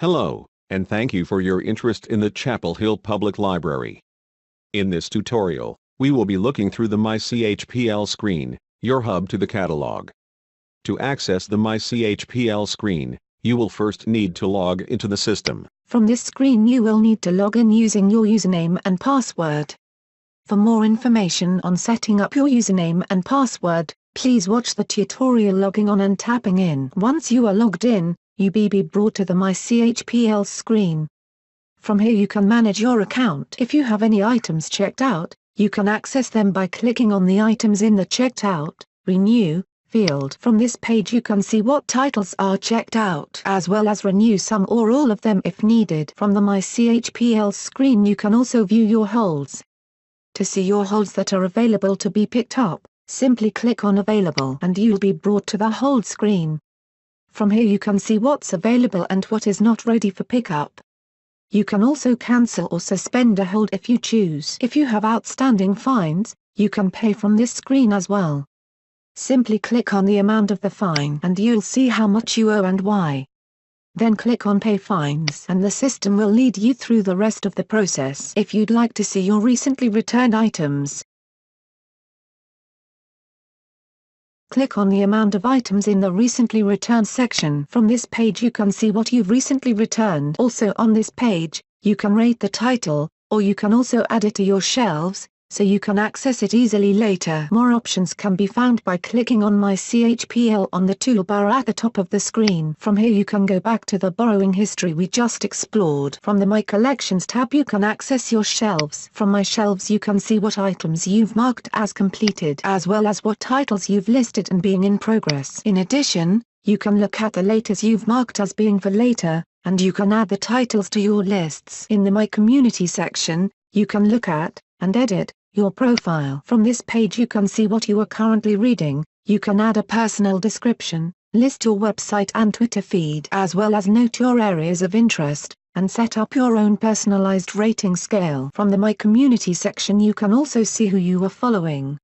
Hello, and thank you for your interest in the Chapel Hill Public Library. In this tutorial, we will be looking through the My CHPL screen, your hub to the catalog. To access the My CHPL screen, you will first need to log into the system. From this screen you will need to log in using your username and password. For more information on setting up your username and password, please watch the tutorial logging on and tapping in. Once you are logged in, you will be brought to the My CHPL screen. From here you can manage your account. If you have any items checked out, you can access them by clicking on the items in the Checked Out, Renew field. From this page you can see what titles are checked out, as well as renew some or all of them if needed. From the My CHPL screen you can also view your holds. To see your holds that are available to be picked up, simply click on Available and you'll be brought to the hold screen. From here you can see what's available and what is not ready for pickup. You can also cancel or suspend a hold if you choose. If you have outstanding fines, you can pay from this screen as well. Simply click on the amount of the fine and you'll see how much you owe and why. Then click on Pay Fines and the system will lead you through the rest of the process. If you'd like to see your recently returned items, click on the amount of items in the Recently Returned section. From this page you can see what you've recently returned. Also on this page, you can rate the title, or you can also add it to your shelves, so you can access it easily later. More options can be found by clicking on My CHPL on the toolbar at the top of the screen. From here you can go back to the borrowing history we just explored. From the My Collections tab you can access your shelves. From My Shelves you can see what items you've marked as completed, as well as what titles you've listed and being in progress. In addition, you can look at the latest you've marked as being for later, and you can add the titles to your lists. In the My Community section, you can look at, and edit, your profile. From this page you can see what you are currently reading, you can add a personal description, list your website and Twitter feed, as well as note your areas of interest, and set up your own personalized rating scale. From the My Community section you can also see who you are following.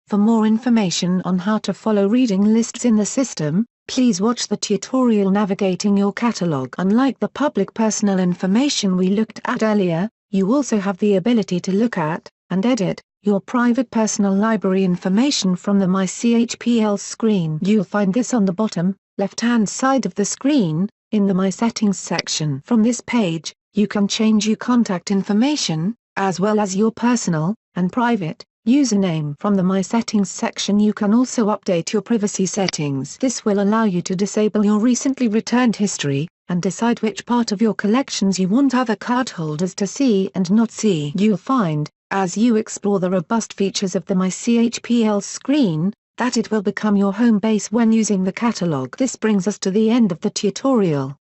For more information on how to follow reading lists in the system, please watch the tutorial Navigating Your Catalog. Unlike the public personal information we looked at earlier, you also have the ability to look at, and edit, your private personal library information from the My CHPL screen. You'll find this on the bottom, left-hand side of the screen, in the My Settings section. From this page, you can change your contact information, as well as your personal, and private, username. From the My Settings section you can also update your privacy settings. This will allow you to disable your recently returned history, and decide which part of your collections you want other cardholders to see and not see. You'll find, as you explore the robust features of the My CHPL screen, that it will become your home base when using the catalog. This brings us to the end of the tutorial.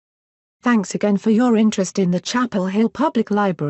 Thanks again for your interest in the Chapel Hill Public Library.